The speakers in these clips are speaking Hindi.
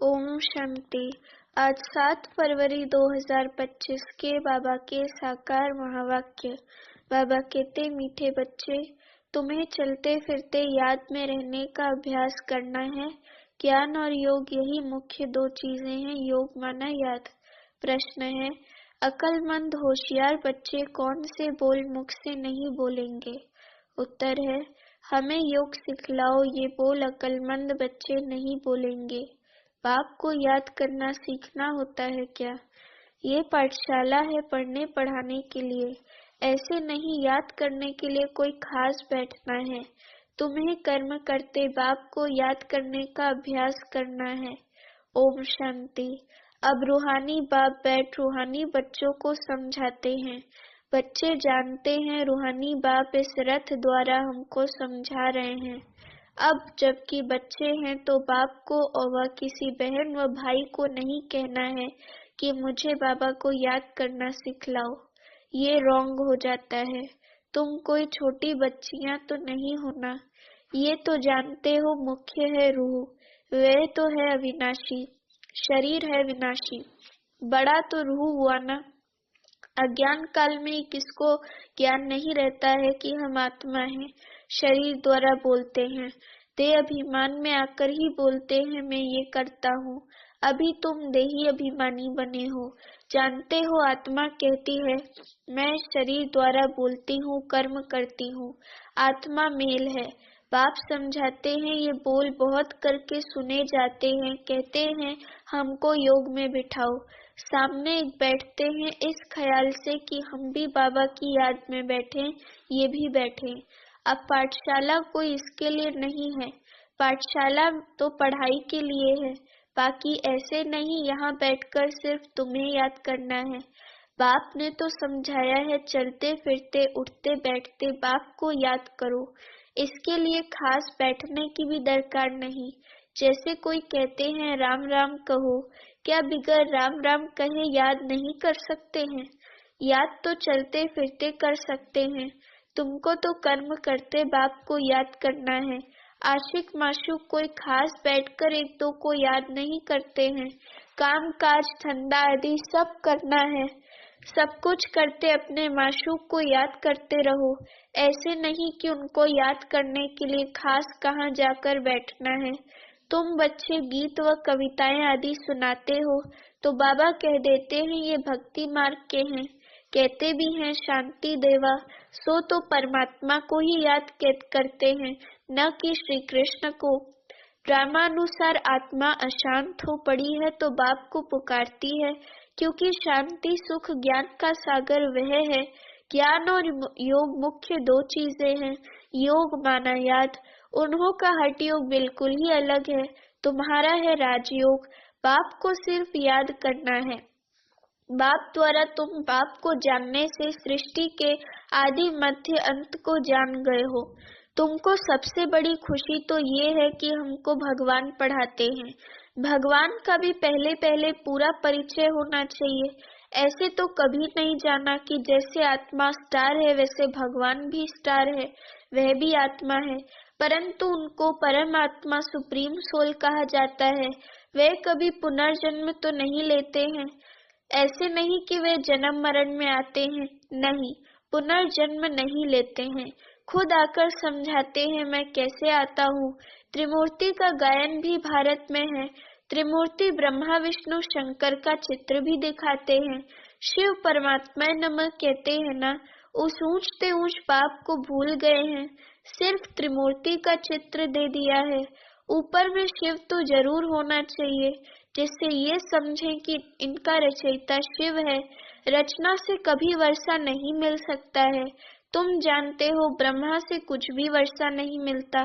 ओम शांति। आज 7 फरवरी 2025 के बाबा के साकार महावाक्य। बाबा कहते, मीठे बच्चे, तुम्हें चलते फिरते याद में रहने का अभ्यास करना है। ज्ञान और योग यही मुख्य दो चीजें हैं। योग माना याद। प्रश्न है, अक्लमंद होशियार बच्चे कौन से बोल मुख से नहीं बोलेंगे? उत्तर है, हमें योग सिखलाओ, ये बोल अक्लमंद बच्चे नहीं बोलेंगे। बाप को याद करना सीखना होता है क्या? ये पाठशाला है पढ़ने पढ़ाने के लिए, ऐसे नहीं याद करने के लिए कोई खास बैठना है। तुम्हें कर्म करते बाप को याद करने का अभ्यास करना है। ओम शांति। अब रूहानी बाप बैठ रूहानी बच्चों को समझाते हैं। बच्चे जानते हैं रूहानी बाप इस रथ द्वारा हमको समझा रहे हैं। अब जबकि बच्चे हैं तो बाप को और वह किसी बहन व भाई को नहीं कहना है कि मुझे बाबा को याद करना सिखलाओ। ये रॉन्ग हो जाता है। तुम कोई छोटी बच्चियां तो नहीं हो ना। ये तो जानते हो मुख्य है रूह, वह तो है अविनाशी, शरीर है विनाशी। बड़ा तो रूह हुआ ना। अज्ञान काल में किसको ज्ञान नहीं रहता है कि हम आत्मा हैं। शरीर द्वारा बोलते हैं, देह अभिमान में आकर ही बोलते हैं मैं ये करता हूँ। अभी तुम देही अभिमानी बने हो। जानते हो आत्मा कहती है मैं शरीर द्वारा बोलती हूँ, कर्म करती हूँ। आत्मा मेल है। बाप समझाते हैं ये बोल बहुत करके सुने जाते हैं। कहते हैं हमको योग में बिठाओ। सामने बैठते हैं इस ख्याल से कि हम भी बाबा की याद में बैठें, ये भी बैठें। अब पाठशाला कोई इसके लिए नहीं है। पाठशाला तो पढ़ाई के लिए है। बाकी ऐसे नहीं यहाँ बैठकर सिर्फ तुम्हें याद करना है। बाप ने तो समझाया है चलते फिरते उठते बैठते बाप को याद करो। इसके लिए खास बैठने की भी दरकार नहीं। जैसे कोई कहते हैं राम राम कहो, क्या बिगर राम राम कहे याद नहीं कर सकते हैं? याद तो चलते फिरते कर सकते हैं। तुमको तो कर्म करते बाप को याद करना है। आशिक माशूक कोई खास बैठकर एक दो को याद नहीं करते हैं। काम काज धंधा आदि सब करना है। सब कुछ करते अपने माशूक को याद करते रहो। ऐसे नहीं कि उनको याद करने के लिए खास कहाँ जाकर बैठना है। तुम बच्चे गीत व कविताएं आदि सुनाते हो तो बाबा कह देते हैं ये भक्ति मार्ग के हैं। कहते भी हैं शांति देवा, सो तो परमात्मा को ही याद करते हैं, न कि श्री कृष्ण को। ड्रामानुसार आत्मा अशांत हो पड़ी है तो बाप को पुकारती है, क्योंकि शांति सुख ज्ञान का सागर वह है। ज्ञान और योग मुख्य दो चीजें हैं। योग माना याद। उन्हों का हठ योग बिल्कुल ही अलग है। तुम्हारा है राजयोग। बाप को सिर्फ याद करना है। बाप द्वारा तुम बाप को जानने से सृष्टि के आदि मध्य अंत को जान गए हो। तुमको सबसे बड़ी खुशी तो ये है कि हमको भगवान पढ़ाते हैं। भगवान का भी पहले पहले पूरा परिचय होना चाहिए। ऐसे तो कभी नहीं जाना कि जैसे आत्मा स्टार है वैसे भगवान भी स्टार है, वह भी आत्मा है। परंतु उनको परमात्मा सुप्रीम सोल कहा जाता है। वे कभी पुनर्जन्म तो नहीं लेते हैं। ऐसे नहीं कि वे जन्म मरण में आते हैं, नहीं, पुनर्जन्म नहीं लेते हैं। खुद आकर समझाते हैं मैं कैसे आता हूँ। त्रिमूर्ति का गायन भी भारत में है। त्रिमूर्ति ब्रह्मा विष्णु शंकर का चित्र भी दिखाते हैं। शिव परमात्मा नमः कहते हैं ना। उस ऊंचते ऊंच बाप को भूल गए हैं। सिर्फ त्रिमूर्ति का चित्र दे दिया है। ऊपर में शिव तो जरूर होना चाहिए, जिससे ये समझें कि इनका रचयिता शिव है। रचना से कभी वर्षा नहीं मिल सकता है। तुम जानते हो ब्रह्मा से कुछ भी वर्षा नहीं मिलता।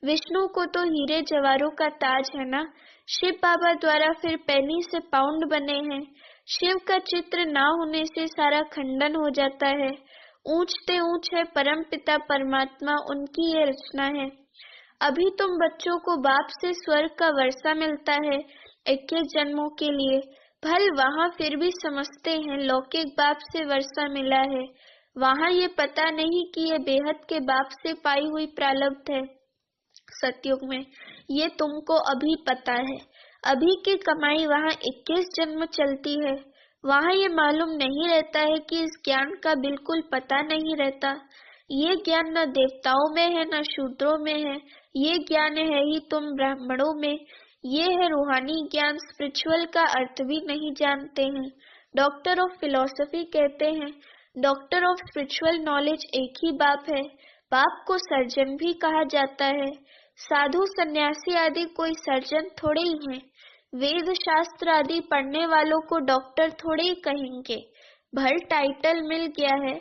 विष्णु को तो हीरे जवारों का ताज है ना। शिव बाबा द्वारा फिर पैनी से पाउंड बने हैं। शिव का चित्र ना होने से सारा खंडन हो जाता है। ऊंचते ऊंच है परम पिता परमात्मा, उनकी ये रचना है। अभी तुम बच्चों को बाप से स्वर्ग का वर्षा मिलता है 21 जन्मों के लिए। भल वहाँ फिर भी समझते हैं लौकिक बाप से वर्षा मिला है। वहाँ ये पता नहीं कि ये बेहद के बाप से पाई हुई प्रारब्ध है। सतयुग में ये तुमको अभी पता है। अभी की कमाई वहाँ 21 जन्म चलती है। वहाँ ये मालूम नहीं रहता है कि इस ज्ञान का बिल्कुल पता नहीं रहता। ये ज्ञान न देवताओं में है न शूद्रों में है, ये ज्ञान है ही तुम ब्राह्मणों में। ये है रूहानी ज्ञान। स्पिरिचुअल का अर्थ भी नहीं जानते हैं। डॉक्टर ऑफ फिलॉसफी कहते हैं डॉक्टर ऑफ स्पिरिचुअल नॉलेज एक ही बाप है। बाप को सर्जन भी कहा जाता है। साधु सन्यासी आदि कोई सर्जन थोड़े ही हैं। वेद शास्त्र आदि पढ़ने वालों को डॉक्टर थोड़े ही कहेंगे। भर टाइटल मिल गया है,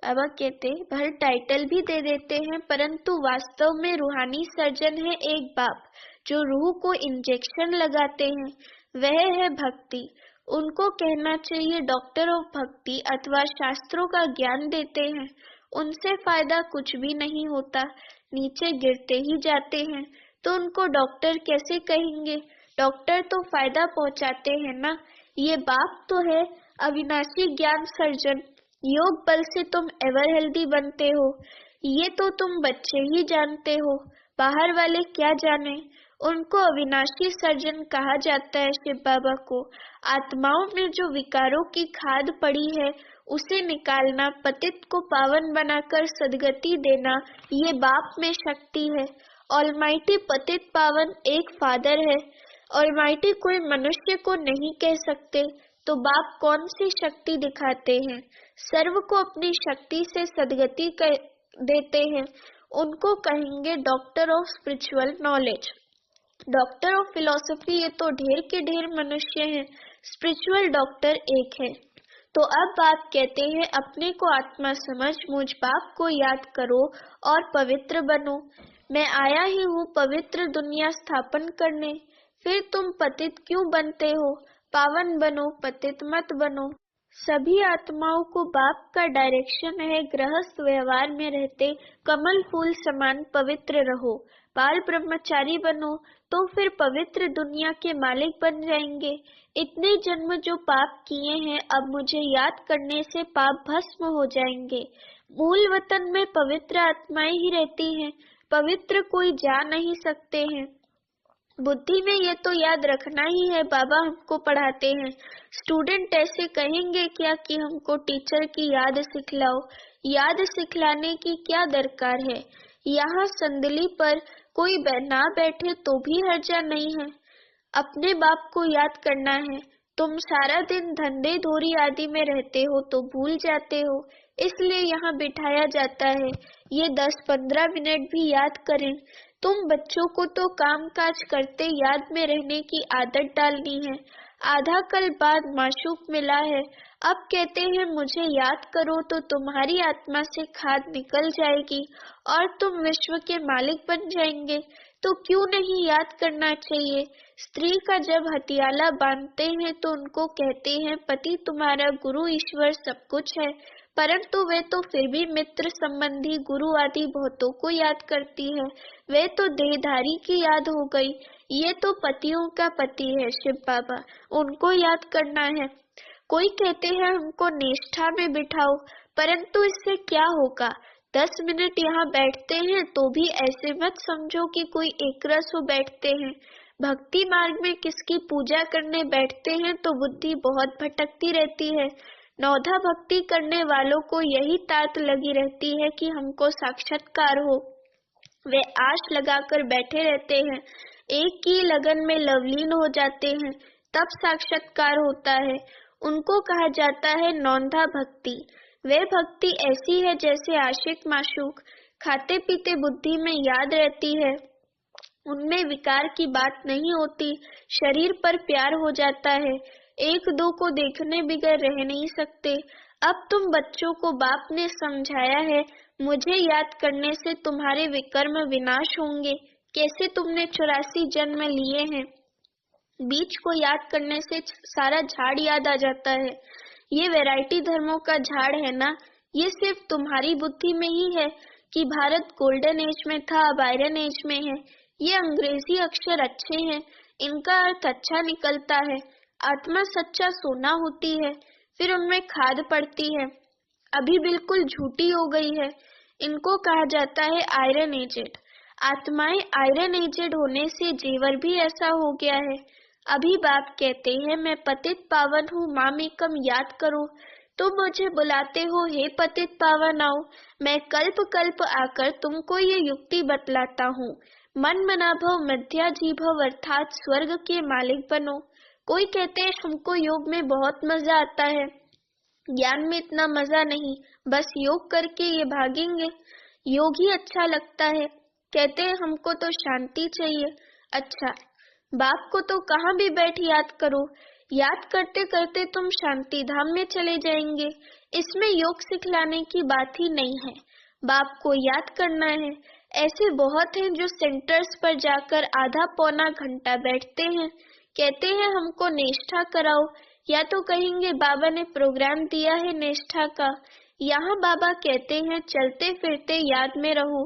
बाबा कहते भर टाइटल भी दे देते हैं, परंतु वास्तव में रूहानी सर्जन है एक बाप जो रूह को इंजेक्शन लगाते हैं। वह है भक्ति। उनको कहना चाहिए डॉक्टर ऑफ भक्ति अथवा शास्त्रों का ज्ञान देते हैं। उनसे फायदा कुछ भी नहीं होता, नीचे गिरते ही जाते हैं। तो उनको डॉक्टर कैसे कहेंगे? डॉक्टर तो फायदा पहुंचाते हैं ना। ये बाप तो है अविनाशी ज्ञान सर्जन। योग बल से तुम एवर हेल्दी बनते हो, ये तो तुम बच्चे ही जानते हो, बाहर वाले क्या जाने। उनको अविनाशी सर्जन कहा जाता है शिव बाबा को। आत्माओं में जो विकारों की खाद पड़ी है उसे निकालना, पतित को पावन बनाकर सदगति देना, ये बाप में शक्ति है। ऑलमाइटी पतित पावन एक फादर है। ऑलमाइटी कोई मनुष्य को नहीं कह सकते, तो बाप कौन सी शक्ति दिखाते हैं? सर्व को अपनी शक्ति से सदगति देते हैं। उनको कहेंगे doctor of spiritual knowledge. Doctor of philosophy ये तो ढेर के ढेर मनुष्य हैं, स्पिरिचुअल डॉक्टर एक है। तो अब बाप कहते हैं अपने को आत्मा समझ मुझ बाप को याद करो और पवित्र बनो। मैं आया ही हूँ पवित्र दुनिया स्थापन करने। फिर तुम पतित क्यों बनते हो? पावन बनो, पतित मत बनो। सभी आत्माओं को बाप का डायरेक्शन है गृहस्थ व्यवहार में रहते कमल फूल समान पवित्र रहो। बाल ब्रह्मचारी बनो तो फिर पवित्र दुनिया के मालिक बन जाएंगे। इतने जन्म जो पाप किए हैं अब मुझे याद करने से पाप भस्म हो जाएंगे। मूल वतन में पवित्र आत्माएं ही रहती हैं, पवित्र कोई जा नहीं सकते हैं। बुद्धि में ये तो याद रखना ही है, बाबा हमको पढ़ाते हैं। स्टूडेंट ऐसे कहेंगे क्या कि हमको टीचर की याद सिखलाओ? याद सिखलाने की क्या दरकार है? यहाँ संदली पर कोई ना बैठे तो भी हर्जा नहीं है। अपने बाप को याद करना है। तुम सारा दिन धंधे धोरी आदि में रहते हो तो भूल जाते हो, इसलिए यहाँ बिठाया जाता है। ये 10-15 मिनट भी याद करें। तुम बच्चों को तो काम काज करते याद में रहने की आदत डालनी है। आधा कल बाद माशूक मिला है, अब कहते हैं मुझे याद करो तो तुम्हारी आत्मा से खाद निकल जाएगी और तुम विश्व के मालिक बन जाएंगे। तो क्यों नहीं याद करना चाहिए? स्त्री का जब हथियाला बांधते हैं तो उनको कहते हैं पति तुम्हारा गुरु ईश्वर सब कुछ है, परंतु वे तो फिर भी मित्र संबंधी गुरु आदि बहुतों को याद करती है। वे तो देहधारी की याद हो गई। ये तो पतियों का पति है शिव बाबा, उनको याद करना है। कोई कहते हैं हमको निष्ठा में बिठाओ, परंतु इससे क्या होगा? 10 मिनट यहाँ बैठते हैं तो भी ऐसे मत समझो कि कोई एकरस हो बैठते हैं। भक्ति मार्ग में किसकी पूजा करने बैठते हैं तो बुद्धि बहुत भटकती रहती है। नौधा भक्ति करने वालों को यही तात लगी रहती है कि हमको साक्षात्कार हो। वे आश लगाकर बैठे रहते हैं, एक की लगन में लवलीन हो जाते हैं, तब साक्षात्कार होता है। उनको कहा जाता है नौंधा भक्ति। वे भक्ति ऐसी है जैसे आशिक माशूक, खाते पीते बुद्धि में याद रहती है, उनमें विकार की बात नहीं होती, शरीर पर प्यार हो जाता है, एक दो को देखने बगैर रह नहीं सकते। अब तुम बच्चों को बाप ने समझाया है मुझे याद करने से तुम्हारे विकर्म विनाश होंगे। कैसे तुमने 84 जन्म लिए हैं। बीज को याद करने से सारा झाड़ याद आ जाता है। ये वैरायटी धर्मों का झाड़ है ना, ये सिर्फ तुम्हारी बुद्धि में ही है कि भारत गोल्डन एज में था अब आयरन एज में है। ये अंग्रेजी अक्षर अच्छे हैं, इनका अर्थ अच्छा निकलता है। आत्मा सच्चा सोना होती है, फिर उनमें खाद पड़ती है, अभी बिल्कुल झूठी हो गई है। इनको कहा जाता है आयरन एजेड। आत्माएं आयरन एजेड होने से जेवर भी ऐसा हो गया है। अभी बाप कहते हैं मैं पतित पावन हूँ, मामेकम याद करो। तुम मुझे बुलाते हो, हे पतित पावन आओ। मैं कल्प कल्प आकर तुमको ये युक्ति बतलाता हूँ। मन मनाभव मध्याजीभव अर्थात स्वर्ग के मालिक बनो। कोई कहते हैं हमको योग में बहुत मजा आता है, ज्ञान में इतना मजा नहीं, बस योग करके ये भागेंगे, योग ही अच्छा लगता है। कहते हैं हमको तो शांति चाहिए। अच्छा, बाप को तो कहाँ भी बैठ याद करो, याद करते करते तुम शांति धाम में चले जाएंगे। इसमें योग सिखलाने की बात ही नहीं है, बाप को याद करना है। ऐसे बहुत हैं जो सेंटर्स पर जाकर आधा पौना घंटा बैठते हैं, कहते हैं हमको निष्ठा कराओ, या तो कहेंगे बाबा ने प्रोग्राम दिया है निष्ठा का। यहाँ बाबा कहते हैं चलते फिरते याद में रहो,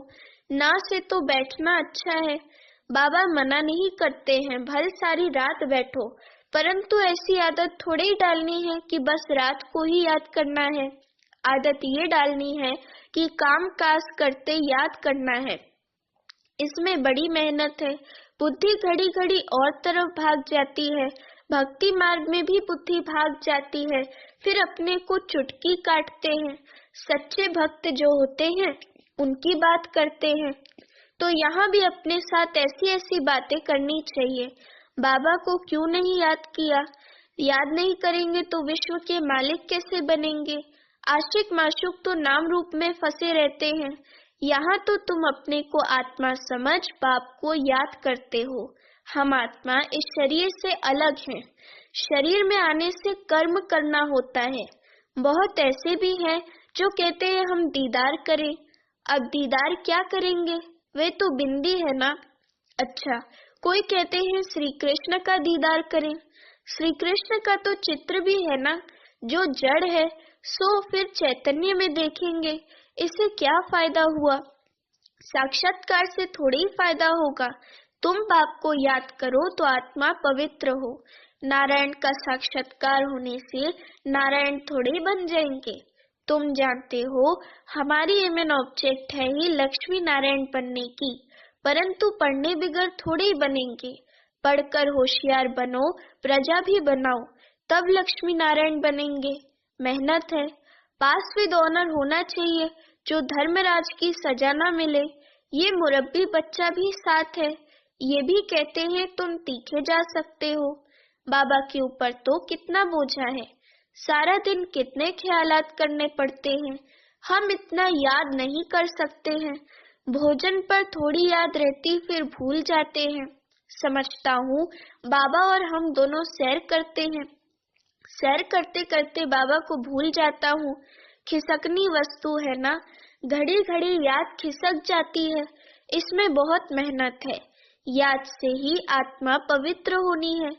ना से तो बैठना अच्छा है। बाबा मना नहीं करते हैं भल सारी रात बैठो, परंतु ऐसी आदत थोड़ी ही डालनी है कि बस रात को ही याद करना है। आदत ये डालनी है कि काम काज करते याद करना है। इसमें बड़ी मेहनत है, बुद्धि घड़ी घड़ी और तरफ भाग जाती है। भक्ति मार्ग में भी बुद्धि भाग जाती है, फिर अपने को चुटकी काटते हैं। सच्चे भक्त जो होते हैं उनकी बात करते हैं, तो यहाँ भी अपने साथ ऐसी ऐसी बातें करनी चाहिए। बाबा को क्यों नहीं याद किया? याद नहीं करेंगे तो विश्व के मालिक कैसे बनेंगे? आशिक माशूक तो नाम रूप में फंसे रहते हैं। यहाँ तो तुम अपने को आत्मा समझ बाप को याद करते हो। हम आत्मा इस शरीर से अलग हैं। शरीर में आने से कर्म करना होता है। बहुत ऐसे भी हैं जो कहते हैं हम दीदार करें। अब दीदार क्या करेंगे, वे तो बिंदी है ना। अच्छा, कोई कहते हैं श्री कृष्ण का दीदार करें। श्री कृष्ण का तो चित्र भी है ना, जो जड़ है सो फिर चैतन्य में देखेंगे, इससे क्या फायदा हुआ? साक्षात्कार से थोड़ी ही फायदा होगा। तुम बाप को याद करो तो आत्मा पवित्र हो। नारायण का साक्षात्कार होने से नारायण थोड़े बन जाएंगे। तुम जानते हो हमारी एम ऑब्जेक्ट है ही लक्ष्मी नारायण बनने की, परंतु पढ़ने बिगड़ थोड़े ही बनेंगे। पढ़कर होशियार बनो, प्रजा भी बनाओ, तब लक्ष्मी नारायण बनेंगे। मेहनत है। पास विद ऑनर होना चाहिए, जो धर्मराज की सजा न मिले। ये मुरब्बी बच्चा भी साथ है, ये भी कहते हैं तुम तीखे जा सकते हो। बाबा के ऊपर तो कितना बोझा है, सारा दिन कितने ख्यालात करने पड़ते हैं, हम इतना याद नहीं कर सकते हैं। भोजन पर थोड़ी याद रहती फिर भूल जाते हैं। समझता हूँ बाबा और हम दोनों सैर करते हैं, सैर करते करते बाबा को भूल जाता हूँ। खिसकनी वस्तु है ना, घड़ी घड़ी याद खिसक जाती है। इसमें बहुत मेहनत है। याद से ही आत्मा पवित्र होनी है।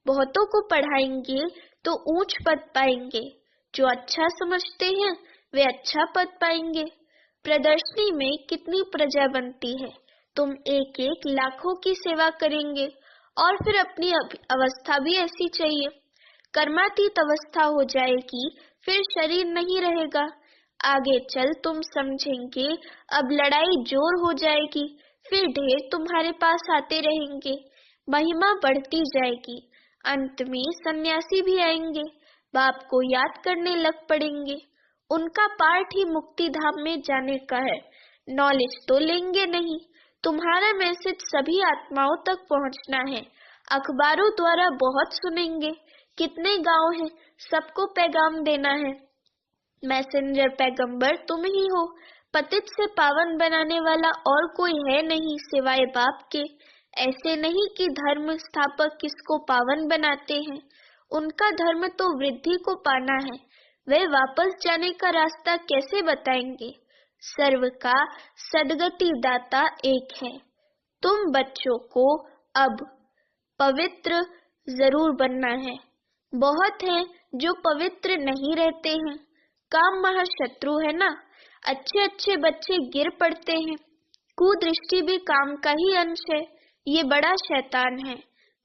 बहुतों को पढ़ाएंगे तो ऊंच पद पाएंगे। जो अच्छा समझते हैं वे अच्छा पद पाएंगे। प्रदर्शनी में कितनी प्रजा बनती है, तुम एक एक लाखों की सेवा करेंगे, और फिर अपनी अवस्था भी ऐसी चाहिए। कर्मातीत अवस्था हो जाएगी, फिर शरीर नहीं रहेगा। आगे चल तुम समझेंगे, अब लड़ाई जोर हो जाएगी, फिर ढेर तुम्हारे पास आते रहेंगे, महिमा बढ़ती जाएगी। अंत में सन्यासी भी आएंगे, बाप को याद करने लग पड़ेंगे। उनका पार्ट ही मुक्ति धाम में जाने का है। नॉलेज तो लेंगे नहीं, तुम्हारा मैसेज सभी आत्माओं तक पहुंचना है। अखबारों द्वारा बहुत सुनेंगे, कितने गांव हैं, सबको पैगाम देना है। मैसेंजर पैगंबर तुम ही हो। पतित से पावन बनाने वाला और कोई है नहीं सिवाय बाप के। ऐसे नहीं कि धर्म स्थापक किसको पावन बनाते हैं, उनका धर्म तो वृद्धि को पाना है। वे वापस जाने का रास्ता कैसे बताएंगे? सर्व का सदगति दाता एक है। तुम बच्चों को अब पवित्र जरूर बनना है। बहुत हैं जो पवित्र नहीं रहते हैं। काम महाशत्रु है ना, अच्छे अच्छे बच्चे गिर पड़ते हैं। कुदृष्टि भी काम का ही अंश है, ये बड़ा शैतान है।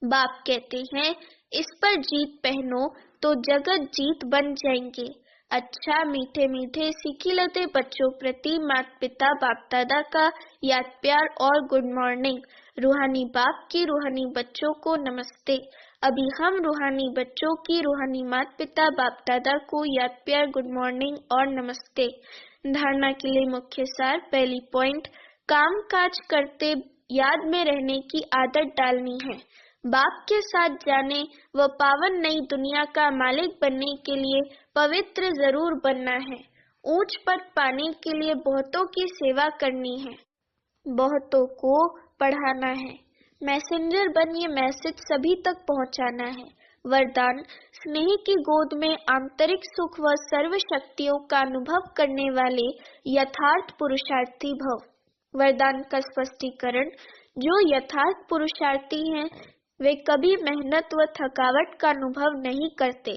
बाप कहते हैं इस पर जीत पहनो तो जगत जीत बन जाएंगे। अच्छा मीठे मीठे सिखिलते बच्चों प्रति माता पिता बाप दादा का याद प्यार और गुड मॉर्निंग। रूहानी बाप की रूहानी बच्चों को नमस्ते। अभी हम रूहानी बच्चों की रूहानी माता पिता बाप दादा को याद प्यार गुड मॉर्निंग और नमस्ते। धारणा के लिए मुख्य सार। पहली पॉइंट, काम काज करते याद में रहने की आदत डालनी है। बाप के साथ जाने व पावन नई दुनिया का मालिक बनने के लिए पवित्र जरूर बनना है। ऊंच पद पाने के लिए बहुतों की सेवा करनी है, बहुतों को पढ़ाना है। मैसेंजर बन ये मैसेज सभी तक पहुंचाना है। वरदान, स्नेह की गोद में आंतरिक सुख व सर्व शक्तियों का अनुभव करने वाले यथार्थ पुरुषार्थी भव। वरदान का स्पष्टीकरण, जो यथार्थ पुरुषार्थी हैं वे कभी मेहनत व थकावट का अनुभव नहीं करते,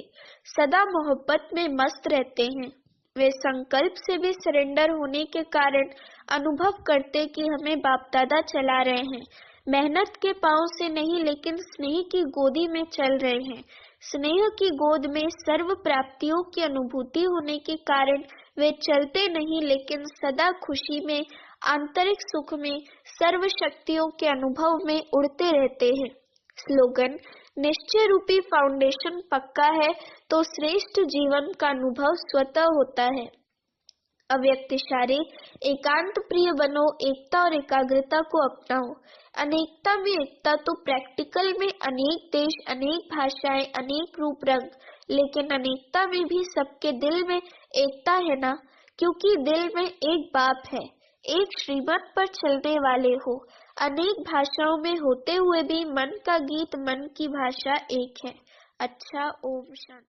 सदा मोहब्बत में मस्त रहते हैं। वे संकल्प से भी सरेंडर होने के कारण अनुभव करते कि हमें बाप दादा चला रहे हैं। मेहनत के पांव से नहीं लेकिन स्नेह की गोदी में चल रहे हैं। स्नेह की गोद में सर्व प्राप्तियों की अनुभूति होने के कारण वे चलते नहीं लेकिन सदा खुशी में, आंतरिक सुख में, सर्व शक्तियों के अनुभव में उड़ते रहते हैं। स्लोगन, निश्चय रूपी फाउंडेशन पक्का है तो श्रेष्ठ जीवन का अनुभव स्वतः होता है। अव्यक्त इशारे, एकांत प्रिय बनो, एकता और एकाग्रता को अपनाओ। अनेकता में एकता तो प्रैक्टिकल में अनेक देश, अनेक भाषाएं, अनेक रूप रंग, लेकिन अनेकता में भी सबके दिल में एकता है ना, क्योंकि दिल में एक बाप है, एक श्रीमत पर चलने वाले हो। अनेक भाषाओं में होते हुए भी मन का गीत, मन की भाषा एक है। अच्छा, ओम शांति।